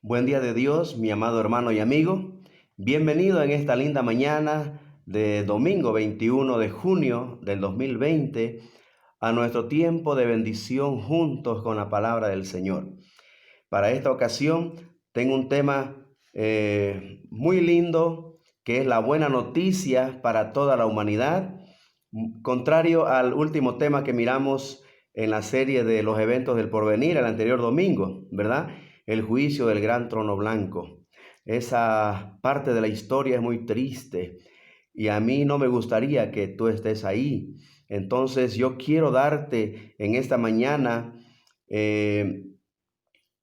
Buen día de Dios, mi amado hermano y amigo. Bienvenido en esta linda mañana de domingo 21 de junio del 2020 a nuestro tiempo de bendición juntos con la palabra del Señor. Para esta ocasión tengo un tema muy lindo que es la buena noticia para toda la humanidad, contrario al último tema que miramos en la serie de los eventos del porvenir el anterior domingo, ¿verdad? El juicio del gran trono blanco. Esa parte de la historia es muy triste y a mí no me gustaría que tú estés ahí. Entonces yo quiero darte en esta mañana eh,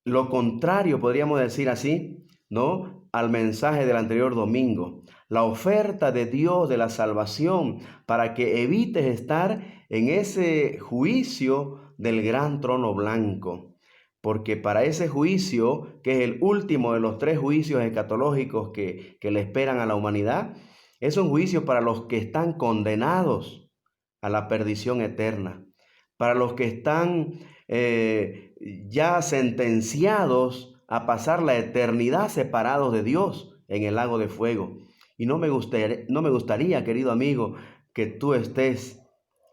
lo contrario, podríamos decir así, ¿no? Al mensaje del anterior domingo. La oferta de Dios de la salvación para que evites estar en ese juicio del gran trono blanco. Porque para ese juicio, que es el último de los tres juicios escatológicos que le esperan a la humanidad, es un juicio para los que están condenados a la perdición eterna, para los que están ya sentenciados a pasar la eternidad separados de Dios en el lago de fuego. Y no me gustaría, querido amigo, que tú estés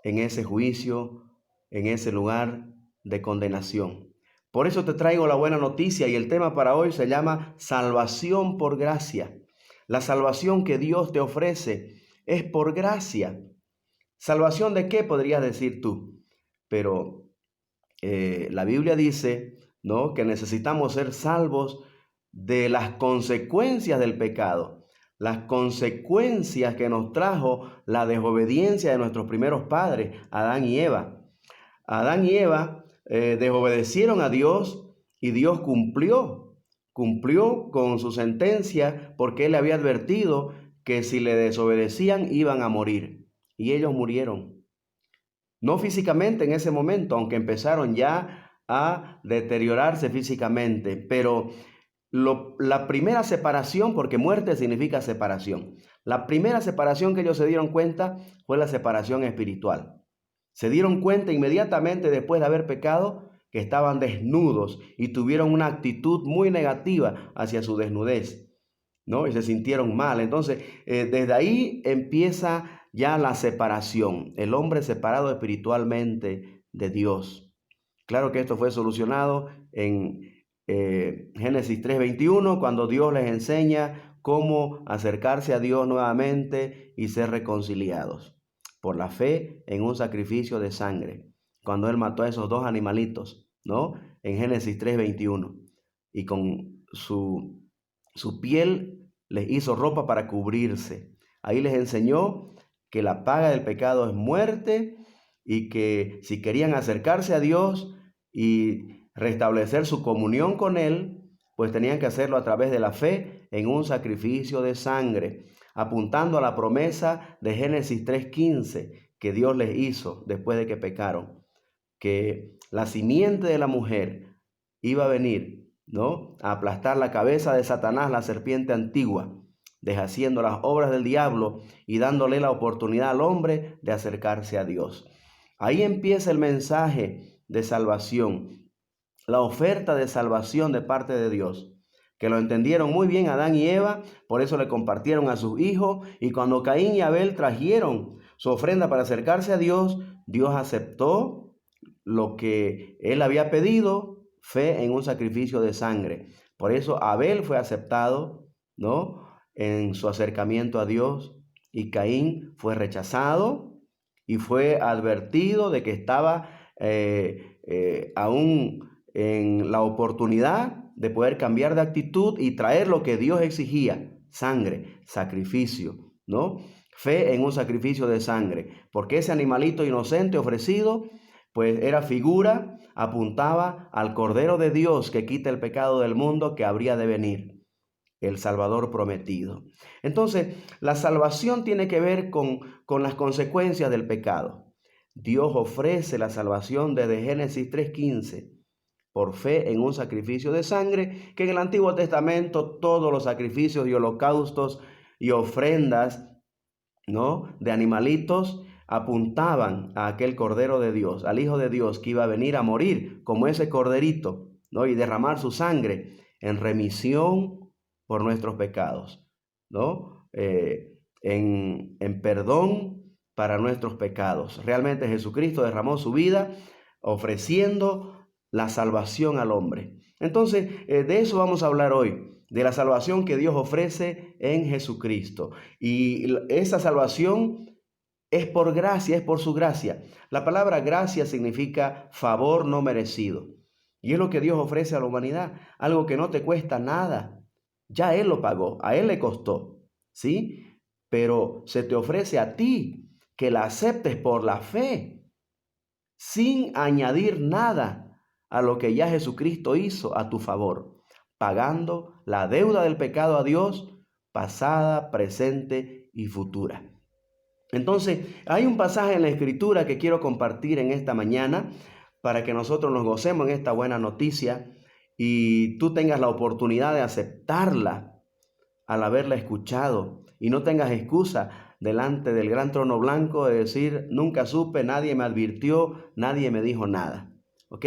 en ese juicio, en ese lugar de condenación. Por eso te traigo la buena noticia y el tema para hoy se llama salvación por gracia. La salvación que Dios te ofrece es por gracia. ¿Salvación de qué podrías decir tú? Pero la Biblia dice, ¿no?, que necesitamos ser salvos de las consecuencias del pecado, las consecuencias que nos trajo la desobediencia de nuestros primeros padres, Adán y Eva. Adán y Eva desobedecieron a Dios y Dios cumplió con su sentencia porque Él había advertido que si le desobedecían iban a morir. Y ellos murieron. No físicamente en ese momento, aunque empezaron ya a deteriorarse físicamente, pero la primera separación, porque muerte significa separación, la primera separación que ellos se dieron cuenta fue la separación espiritual. Se dieron cuenta inmediatamente después de haber pecado que estaban desnudos y tuvieron una actitud muy negativa hacia su desnudez, ¿no? Y se sintieron mal. Entonces, desde ahí empieza ya la separación, el hombre separado espiritualmente de Dios. Claro que esto fue solucionado en Génesis 3:21, cuando Dios les enseña cómo acercarse a Dios nuevamente y ser reconciliados por la fe en un sacrificio de sangre, cuando Él mató a esos dos animalitos, ¿no? En Génesis 3:21, y con su piel les hizo ropa para cubrirse. Ahí les enseñó que la paga del pecado es muerte y que si querían acercarse a Dios y restablecer su comunión con Él, pues tenían que hacerlo a través de la fe en un sacrificio de sangre, apuntando a la promesa de Génesis 3:15 que Dios les hizo después de que pecaron, que la simiente de la mujer iba a venir, ¿no?, a aplastar la cabeza de Satanás, la serpiente antigua, deshaciendo las obras del diablo y dándole la oportunidad al hombre de acercarse a Dios. Ahí empieza el mensaje de salvación, la oferta de salvación de parte de Dios, que lo entendieron muy bien Adán y Eva, por eso le compartieron a sus hijos, y cuando Caín y Abel trajeron su ofrenda para acercarse a Dios, Dios aceptó lo que él había pedido, fe en un sacrificio de sangre. Por eso Abel fue aceptado, ¿no?, en su acercamiento a Dios, y Caín fue rechazado y fue advertido de que estaba aún en la oportunidad de poder cambiar de actitud y traer lo que Dios exigía: sangre, sacrificio, ¿no? Fe en un sacrificio de sangre, porque ese animalito inocente ofrecido, pues era figura, apuntaba al Cordero de Dios que quita el pecado del mundo, que habría de venir, el Salvador prometido. Entonces, la salvación tiene que ver con las consecuencias del pecado. Dios ofrece la salvación desde Génesis 3:15, por fe en un sacrificio de sangre, que en el Antiguo Testamento todos los sacrificios y holocaustos y ofrendas, ¿no?, de animalitos apuntaban a aquel Cordero de Dios, al Hijo de Dios que iba a venir a morir como ese corderito, ¿no?, y derramar su sangre en remisión por nuestros pecados, ¿no? En perdón para nuestros pecados. Realmente Jesucristo derramó su vida ofreciendo la salvación al hombre. Entonces, de eso vamos a hablar hoy, de la salvación que Dios ofrece en Jesucristo. Y esa salvación es por gracia, es por su gracia. La palabra gracia significa favor no merecido. Y es lo que Dios ofrece a la humanidad, algo que no te cuesta nada. Ya Él lo pagó, a Él le costó, ¿sí? Pero se te ofrece a ti que la aceptes por la fe, sin añadir nada a lo que ya Jesucristo hizo a tu favor, pagando la deuda del pecado a Dios, pasada, presente y futura. Entonces, hay un pasaje en la Escritura que quiero compartir en esta mañana para que nosotros nos gocemos en esta buena noticia y tú tengas la oportunidad de aceptarla al haberla escuchado y no tengas excusa delante del gran trono blanco de decir, nunca supe, nadie me advirtió, nadie me dijo nada. ¿Ok?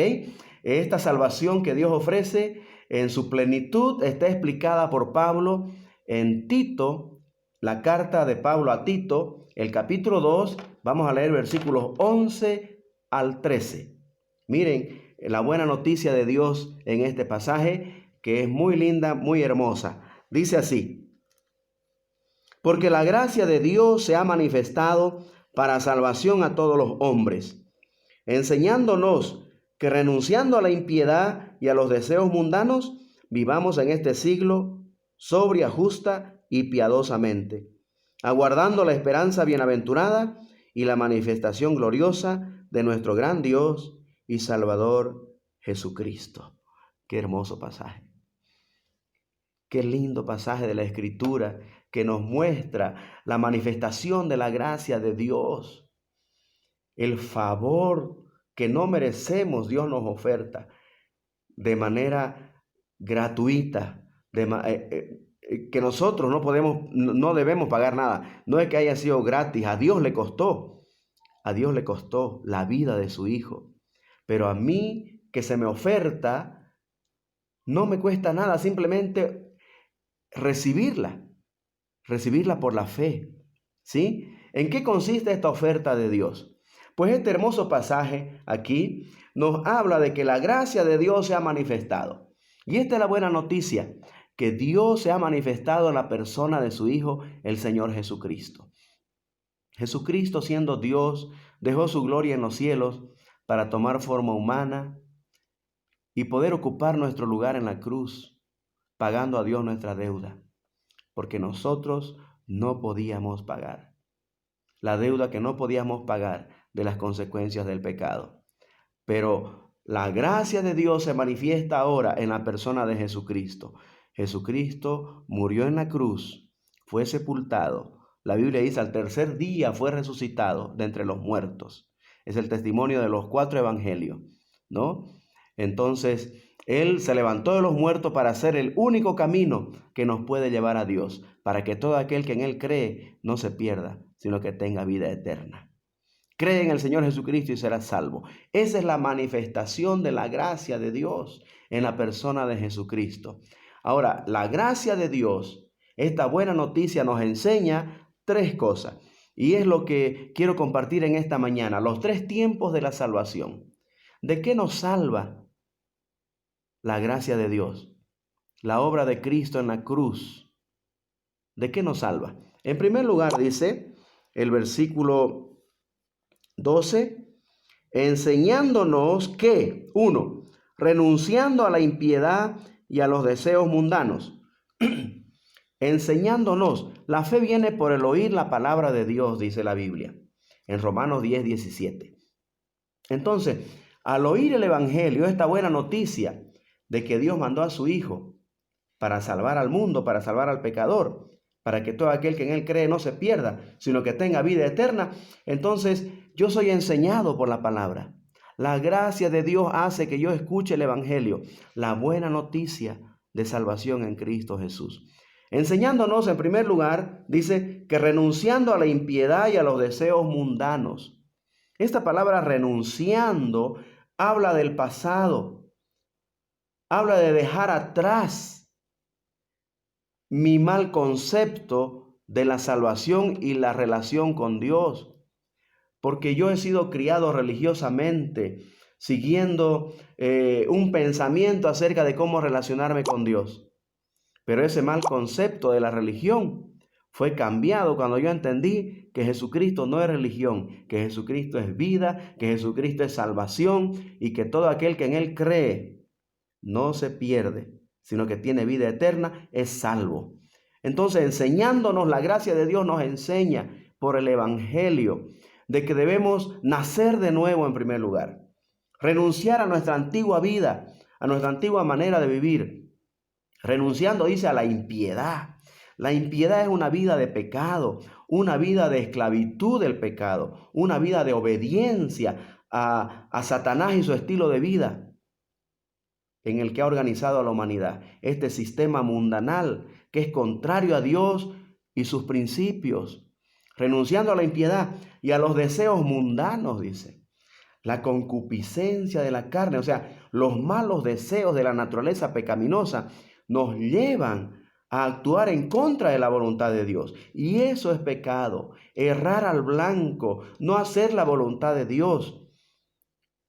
Esta salvación que Dios ofrece en su plenitud está explicada por Pablo en Tito, la carta de Pablo a Tito, el capítulo 2, vamos a leer versículos 11 al 13. Miren la buena noticia de Dios en este pasaje, que es muy linda, muy hermosa. Dice así: porque la gracia de Dios se ha manifestado para salvación a todos los hombres, enseñándonos que renunciando a la impiedad y a los deseos mundanos, vivamos en este siglo sobria, justa y piadosamente, aguardando la esperanza bienaventurada y la manifestación gloriosa de nuestro gran Dios y Salvador Jesucristo. Qué hermoso pasaje. Qué lindo pasaje de la Escritura que nos muestra la manifestación de la gracia de Dios. El favor que no merecemos, Dios nos oferta de manera gratuita, que nosotros no debemos pagar nada. No es que haya sido gratis, a Dios le costó la vida de su Hijo. Pero a mí que se me oferta, no me cuesta nada, simplemente recibirla por la fe, ¿sí? ¿En qué consiste esta oferta de Dios? Pues este hermoso pasaje aquí nos habla de que la gracia de Dios se ha manifestado. Y esta es la buena noticia, que Dios se ha manifestado en la persona de su Hijo, el Señor Jesucristo. Jesucristo, siendo Dios, dejó su gloria en los cielos para tomar forma humana y poder ocupar nuestro lugar en la cruz, pagando a Dios nuestra deuda, porque nosotros no podíamos pagar la deuda que no podíamos pagar de las consecuencias del pecado. Pero la gracia de Dios se manifiesta ahora en la persona de Jesucristo. Jesucristo murió en la cruz, fue sepultado. La Biblia dice, al tercer día fue resucitado de entre los muertos. Es el testimonio de los 4 evangelios, ¿no? Entonces, Él se levantó de los muertos para ser el único camino que nos puede llevar a Dios, para que todo aquel que en Él cree no se pierda, sino que tenga vida eterna. Cree en el Señor Jesucristo y serás salvo. Esa es la manifestación de la gracia de Dios en la persona de Jesucristo. Ahora, la gracia de Dios, esta buena noticia nos enseña 3 cosas. Y es lo que quiero compartir en esta mañana, los 3 tiempos de la salvación. ¿De qué nos salva la gracia de Dios? La obra de Cristo en la cruz. ¿De qué nos salva? En primer lugar dice el versículo 12, enseñándonos que, 1, renunciando a la impiedad y a los deseos mundanos. Enseñándonos, la fe viene por el oír la palabra de Dios, dice la Biblia, en Romanos 10:17. Entonces, al oír el Evangelio, esta buena noticia de que Dios mandó a su Hijo para salvar al mundo, para salvar al pecador, para que todo aquel que en Él cree no se pierda, sino que tenga vida eterna, entonces yo soy enseñado por la palabra. La gracia de Dios hace que yo escuche el Evangelio, la buena noticia de salvación en Cristo Jesús. Enseñándonos, en primer lugar, dice que renunciando a la impiedad y a los deseos mundanos. Esta palabra renunciando habla del pasado. Habla de dejar atrás mi mal concepto de la salvación y la relación con Dios. Porque yo he sido criado religiosamente, siguiendo un pensamiento acerca de cómo relacionarme con Dios. Pero ese mal concepto de la religión fue cambiado cuando yo entendí que Jesucristo no es religión, que Jesucristo es vida, que Jesucristo es salvación y que todo aquel que en Él cree no se pierde, sino que tiene vida eterna, es salvo. Entonces, enseñándonos la gracia de Dios, nos enseña por el Evangelio de que debemos nacer de nuevo en primer lugar, renunciar a nuestra antigua vida, a nuestra antigua manera de vivir, renunciando, dice, a la impiedad. La impiedad es una vida de pecado, una vida de esclavitud del pecado, una vida de obediencia a Satanás y su estilo de vida en el que ha organizado a la humanidad. Este sistema mundanal que es contrario a Dios y sus principios, renunciando a la impiedad y a los deseos mundanos, dice. La concupiscencia de la carne, o sea, los malos deseos de la naturaleza pecaminosa nos llevan a actuar en contra de la voluntad de Dios. Y eso es pecado, errar al blanco, no hacer la voluntad de Dios.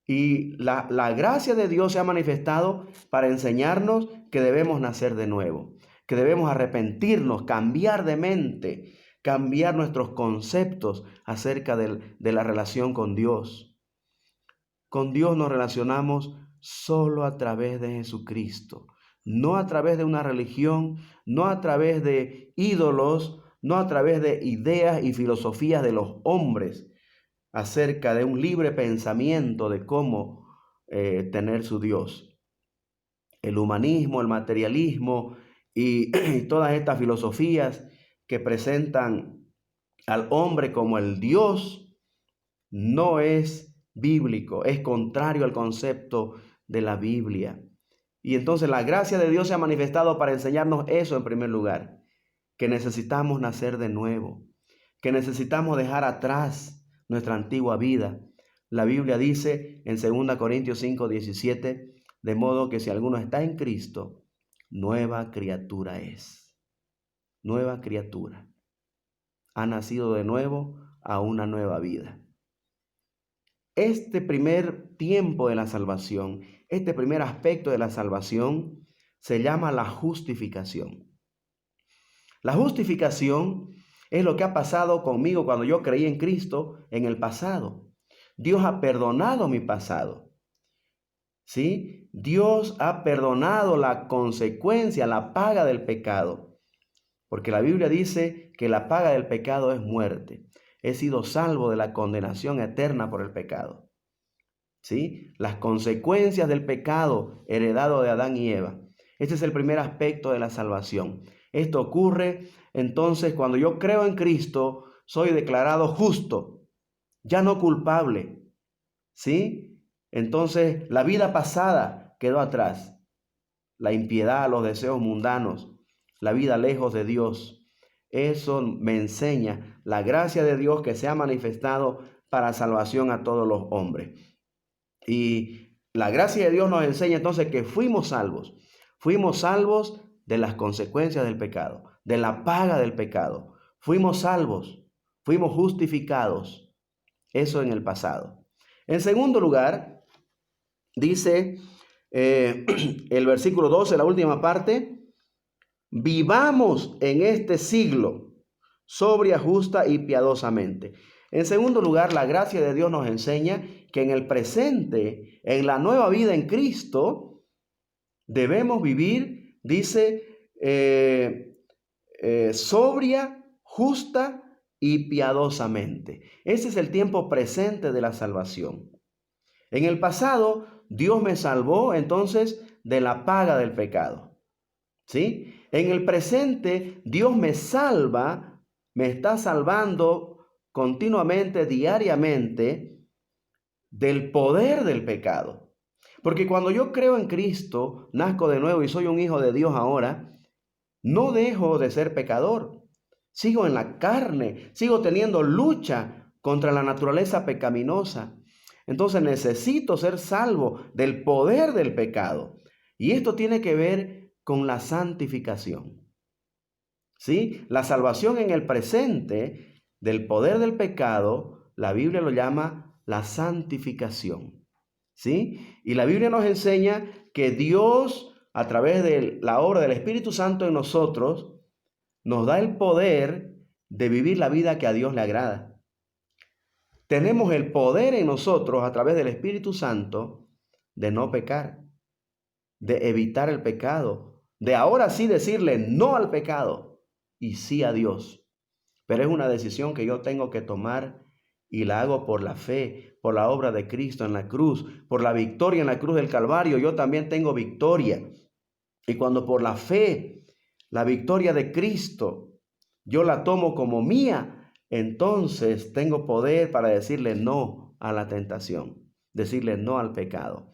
Y la gracia de Dios se ha manifestado para enseñarnos que debemos nacer de nuevo, que debemos arrepentirnos, cambiar de mente, cambiar nuestros conceptos acerca de la relación con Dios. Con Dios nos relacionamos solo a través de Jesucristo, no a través de una religión, no a través de ídolos, no a través de ideas y filosofías de los hombres acerca de un libre pensamiento de cómo tener su Dios. El humanismo, el materialismo y todas estas filosofías que presentan al hombre como el Dios no es bíblico, es contrario al concepto de la Biblia. Y entonces la gracia de Dios se ha manifestado para enseñarnos eso en primer lugar, que necesitamos nacer de nuevo, que necesitamos dejar atrás nuestra antigua vida. La Biblia dice en 2 Corintios 5:17, de modo que si alguno está en Cristo, nueva criatura es. Nueva criatura. Ha nacido de nuevo a una nueva vida. Este primer tiempo de la salvación, este primer aspecto de la salvación, se llama la justificación. La justificación es lo que ha pasado conmigo cuando yo creí en Cristo en el pasado. Dios ha perdonado mi pasado. ¿Sí? Dios ha perdonado la consecuencia, la paga del pecado. Porque la Biblia dice que la paga del pecado es muerte. He sido salvo de la condenación eterna por el pecado. ¿Sí? Las consecuencias del pecado heredado de Adán y Eva. Este es el primer aspecto de la salvación. Esto ocurre entonces cuando yo creo en Cristo, soy declarado justo, ya no culpable. ¿Sí? Entonces la vida pasada quedó atrás. La impiedad, los deseos mundanos, la vida lejos de Dios. Eso me enseña la gracia de Dios que se ha manifestado para salvación a todos los hombres. Y la gracia de Dios nos enseña entonces que fuimos salvos. Fuimos salvos de las consecuencias del pecado, de la paga del pecado. Fuimos salvos, fuimos justificados. Eso en el pasado. En segundo lugar, dice el versículo 12, la última parte, vivamos en este siglo sobria, justa y piadosamente. En segundo lugar, la gracia de Dios nos enseña que en el presente, en la nueva vida en Cristo, debemos vivir, dice, sobria, justa y piadosamente. Ese es el tiempo presente de la salvación. En el pasado, Dios me salvó entonces de la paga del pecado. ¿Sí? En el presente, Dios me salva, me está salvando continuamente, diariamente, del poder del pecado. Porque cuando yo creo en Cristo, nazco de nuevo y soy un hijo de Dios ahora, no dejo de ser pecador. Sigo en la carne, sigo teniendo lucha contra la naturaleza pecaminosa. Entonces necesito ser salvo del poder del pecado. Y esto tiene que ver con la santificación. ¿Sí? La salvación en el presente del poder del pecado, la Biblia lo llama la santificación. ¿Sí? Y la Biblia nos enseña que Dios, a través de la obra del Espíritu Santo en nosotros, nos da el poder de vivir la vida que a Dios le agrada. Tenemos el poder en nosotros, a través del Espíritu Santo, de no pecar, de evitar el pecado, de ahora sí decirle no al pecado y sí a Dios. Pero es una decisión que yo tengo que tomar y la hago por la fe, por la obra de Cristo en la cruz, por la victoria en la cruz del Calvario. Yo también tengo victoria. Y cuando por la fe, la victoria de Cristo, yo la tomo como mía, entonces tengo poder para decirle no a la tentación, decirle no al pecado.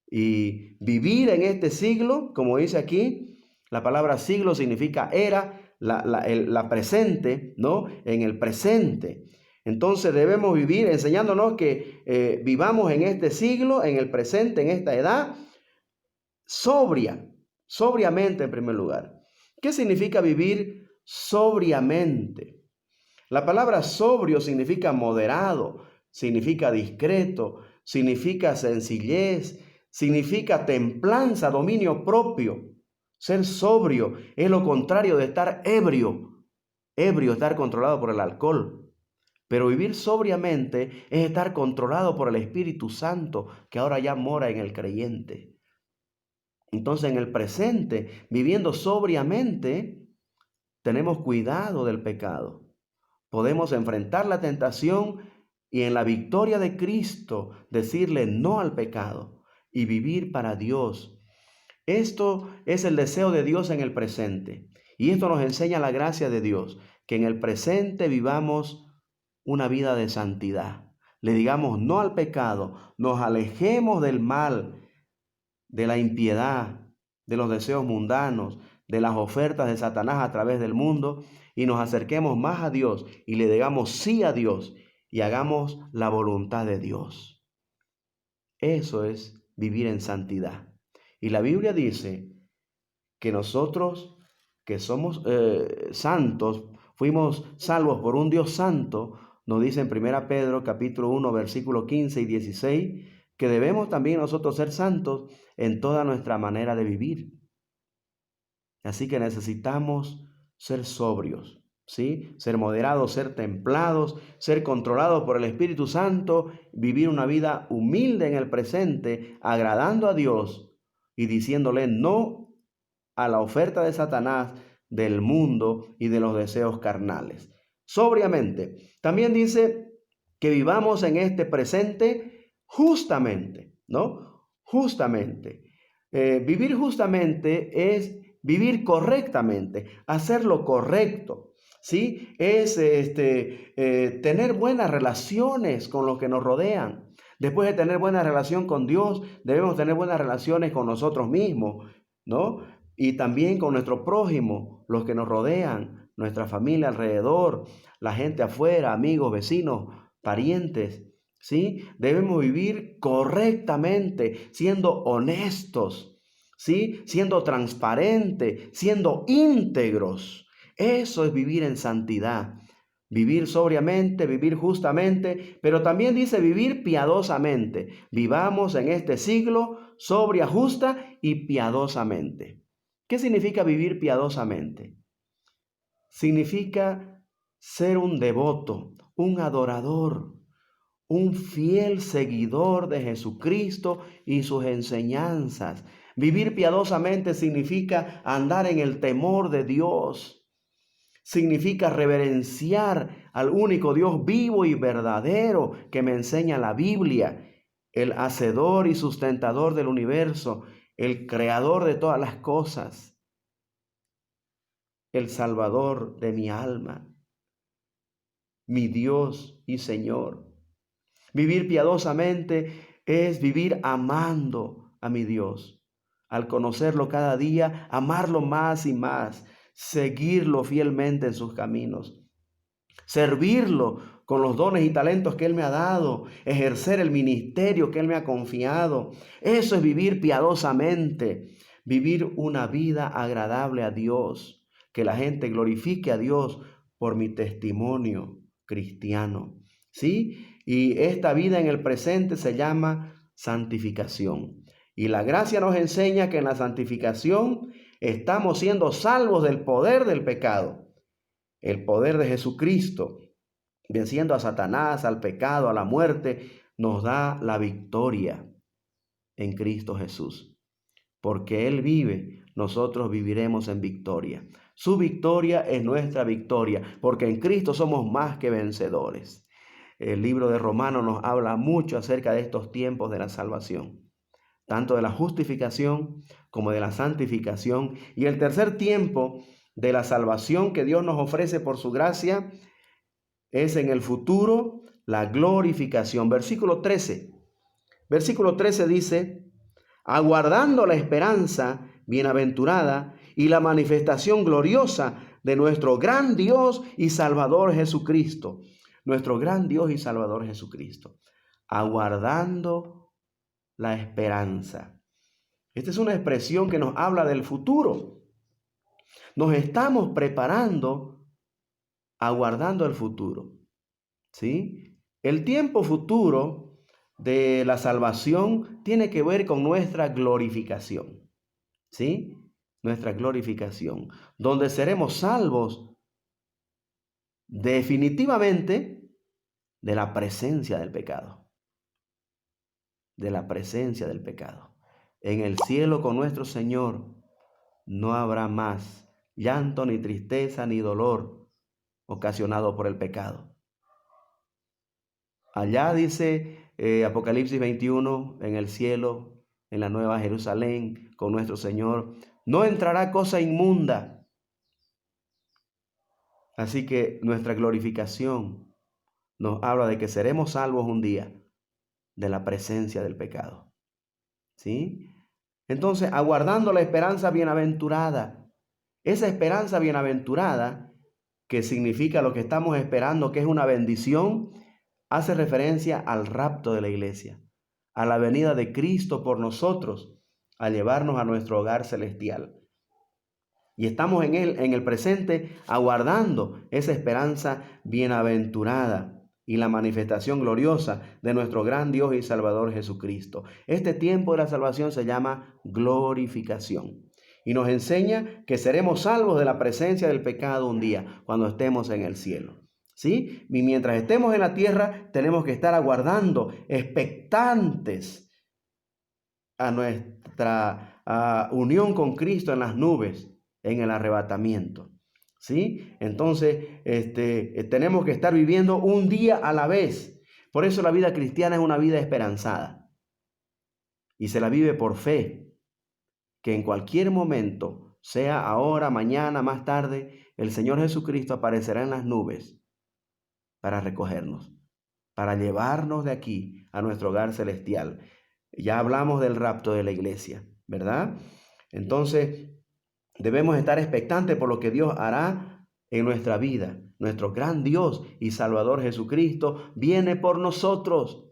Y vivir en este siglo, como dice aquí, la palabra siglo significa era, la presente, ¿no? En el presente. Entonces debemos vivir enseñándonos que vivamos en este siglo, en el presente, en esta edad, sobriamente en primer lugar. ¿Qué significa vivir sobriamente? La palabra sobrio significa moderado, significa discreto, significa sencillez, significa templanza, dominio propio. Ser sobrio es lo contrario de estar ebrio. Ebrio, estar controlado por el alcohol. Pero vivir sobriamente es estar controlado por el Espíritu Santo, que ahora ya mora en el creyente. Entonces, en el presente, viviendo sobriamente, tenemos cuidado del pecado. Podemos enfrentar la tentación y en la victoria de Cristo decirle no al pecado y vivir para Dios. Esto es el deseo de Dios en el presente. Y esto nos enseña la gracia de Dios, que en el presente vivamos una vida de santidad. Le digamos no al pecado, nos alejemos del mal, de la impiedad, de los deseos mundanos, de las ofertas de Satanás a través del mundo y nos acerquemos más a Dios y le digamos sí a Dios y hagamos la voluntad de Dios. Eso es vivir en santidad. Y la Biblia dice que nosotros que somos santos, fuimos salvos por un Dios santo, nos dice en 1 Pedro capítulo 1 versículos 15 y 16, que debemos también nosotros ser santos en toda nuestra manera de vivir. Así que necesitamos ser sobrios, ¿sí? Ser moderados, ser templados, ser controlados por el Espíritu Santo, vivir una vida humilde en el presente, agradando a Dios y diciéndole no a la oferta de Satanás, del mundo y de los deseos carnales. Sobriamente. También dice que vivamos en este presente justamente, ¿no? Justamente. Vivir justamente es vivir correctamente, hacer lo correcto, ¿sí? Es tener buenas relaciones con los que nos rodean. Después de tener buena relación con Dios, debemos tener buenas relaciones con nosotros mismos, ¿no? Y también con nuestro prójimo, los que nos rodean, nuestra familia alrededor, la gente afuera, amigos, vecinos, parientes, ¿sí? Debemos vivir correctamente, siendo honestos, ¿sí? Siendo transparentes, siendo íntegros. Eso es vivir en santidad. Vivir sobriamente, vivir justamente, pero también dice vivir piadosamente. Vivamos en este siglo sobria, justa y piadosamente. ¿Qué significa vivir piadosamente? Significa ser un devoto, un adorador, un fiel seguidor de Jesucristo y sus enseñanzas. Vivir piadosamente significa andar en el temor de Dios. Significa reverenciar al único Dios vivo y verdadero que me enseña la Biblia, el hacedor y sustentador del universo, el creador de todas las cosas, el salvador de mi alma, mi Dios y Señor. Vivir piadosamente es vivir amando a mi Dios. Al conocerlo cada día, amarlo más y más, seguirlo fielmente en sus caminos, servirlo con los dones y talentos que Él me ha dado, ejercer el ministerio que Él me ha confiado. Eso es vivir piadosamente. vivir una vida agradable a Dios, que la gente glorifique a Dios por mi testimonio cristiano, ¿sí? Y esta vida en el presente se llama santificación. Y la gracia nos enseña que en la santificación estamos siendo salvos del poder del pecado, el poder de Jesucristo, venciendo a Satanás, al pecado, a la muerte, nos da la victoria en Cristo Jesús. Porque Él vive, nosotros viviremos en victoria. Su victoria es nuestra victoria, porque en Cristo somos más que vencedores. El libro de Romanos nos habla mucho acerca de estos tiempos de la salvación, tanto de la justificación como de la santificación. Y el tercer tiempo de la salvación que Dios nos ofrece por su gracia es en el futuro la glorificación. Versículo 13. Versículo 13 dice: aguardando la esperanza bienaventurada y la manifestación gloriosa de nuestro gran Dios y Salvador Jesucristo. Nuestro gran Dios y Salvador Jesucristo. Aguardando la esperanza. Esta es una expresión que nos habla del futuro. Nos estamos preparando, aguardando el futuro, ¿sí? El tiempo futuro de la salvación tiene que ver con nuestra glorificación, ¿sí? Nuestra glorificación, donde seremos salvos definitivamente de la presencia del pecado, de la presencia del pecado. En el cielo con nuestro Señor no habrá más llanto, ni tristeza, ni dolor ocasionado por el pecado. Allá dice Apocalipsis 21, en el cielo, en la nueva Jerusalén, con nuestro Señor, no entrará cosa inmunda. Así que nuestra glorificación nos habla de que seremos salvos un día de la presencia del pecado, ¿sí? Entonces, aguardando la esperanza bienaventurada, esa esperanza bienaventurada, que significa lo que estamos esperando, que es una bendición, hace referencia al rapto de la iglesia, a la venida de Cristo por nosotros, a llevarnos a nuestro hogar celestial. Y estamos en él, en el presente, aguardando esa esperanza bienaventurada y la manifestación gloriosa de nuestro gran Dios y Salvador Jesucristo. Este tiempo de la salvación se llama glorificación y nos enseña que seremos salvos de la presencia del pecado un día, cuando estemos en el cielo, ¿sí? Y mientras estemos en la tierra, tenemos que estar aguardando, expectantes a nuestra unión con Cristo en las nubes, en el arrebatamiento, ¿sí? Entonces, tenemos que estar viviendo un día a la vez. Por eso la vida cristiana es una vida esperanzada y se la vive por fe, que en cualquier momento, sea ahora, mañana, más tarde, el Señor Jesucristo aparecerá en las nubes para recogernos, para llevarnos de aquí a nuestro hogar celestial. Ya hablamos del rapto de la iglesia, ¿verdad? Entonces, debemos estar expectantes por lo que Dios hará en nuestra vida. Nuestro gran Dios y Salvador Jesucristo viene por nosotros.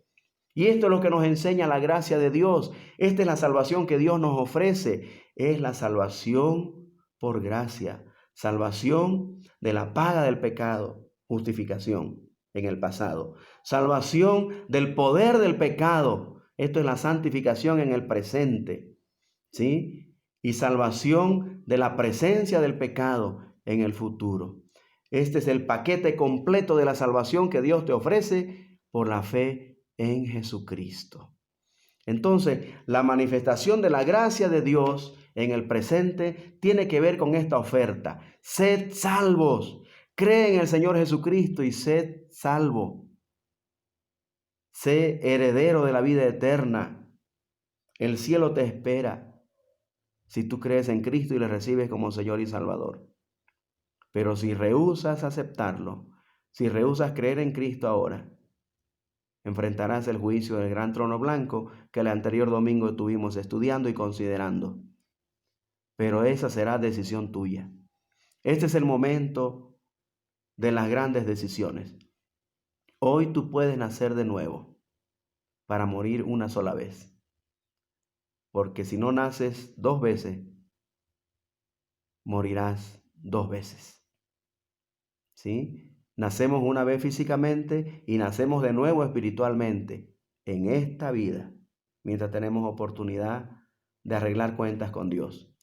Y esto es lo que nos enseña la gracia de Dios. Esta es la salvación que Dios nos ofrece. Es la salvación por gracia. Salvación de la paga del pecado. Justificación en el pasado. Salvación del poder del pecado. Esto es la santificación en el presente, ¿sí? Y salvación de la presencia del pecado en el futuro. Este es el paquete completo de la salvación que Dios te ofrece por la fe en Jesucristo. Entonces, la manifestación de la gracia de Dios en el presente tiene que ver con esta oferta. Sed salvos. Cree en el Señor Jesucristo y sed salvo. Sé heredero de la vida eterna. El cielo te espera si tú crees en Cristo y le recibes como Señor y Salvador. Pero si rehusas aceptarlo, si rehusas creer en Cristo ahora, enfrentarás el juicio del gran trono blanco que el anterior domingo estuvimos estudiando y considerando. Pero esa será decisión tuya. Este es el momento de las grandes decisiones. Hoy tú puedes nacer de nuevo para morir una sola vez. porque si no naces 2 veces, morirás 2 veces. ¿Sí? Nacemos una vez físicamente y nacemos de nuevo espiritualmente en esta vida, mientras tenemos oportunidad de arreglar cuentas con Dios.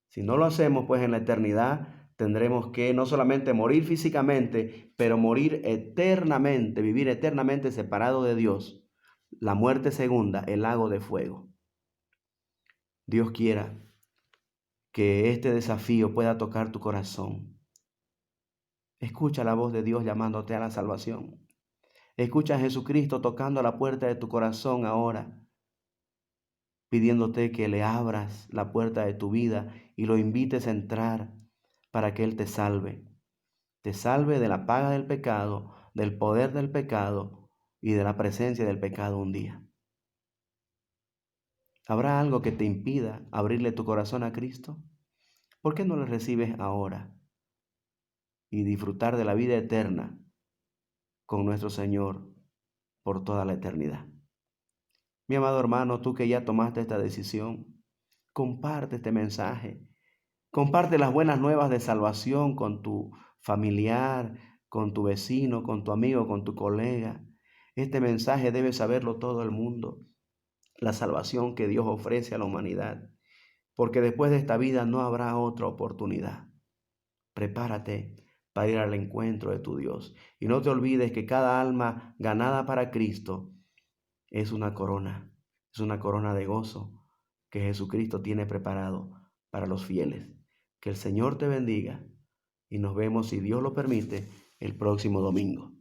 Si no lo hacemos, pues en la eternidad tendremos que no solamente morir físicamente, pero morir eternamente, vivir eternamente separado de Dios. La muerte segunda, el lago de fuego. Dios quiera que este desafío pueda tocar tu corazón. Escucha la voz de Dios llamándote a la salvación. Escucha a Jesucristo tocando a la puerta de tu corazón ahora, pidiéndote que le abras la puerta de tu vida y lo invites a entrar para que Él te salve. Te salve de la paga del pecado, del poder del pecado y de la presencia del pecado un día. ¿Habrá algo que te impida abrirle tu corazón a Cristo? ¿Por qué no le recibes ahora y disfrutar de la vida eterna con nuestro Señor por toda la eternidad? Mi amado hermano, tú que ya tomaste esta decisión, comparte este mensaje. Comparte las buenas nuevas de salvación con tu familiar, con tu vecino, con tu amigo, con tu colega. Este mensaje debe saberlo todo el mundo. La salvación que Dios ofrece a la humanidad. Porque después de esta vida no habrá otra oportunidad. Prepárate para ir al encuentro de tu Dios. Y no te olvides que cada alma ganada para Cristo es una corona de gozo que Jesucristo tiene preparado para los fieles. Que el Señor te bendiga y nos vemos, si Dios lo permite, el próximo domingo.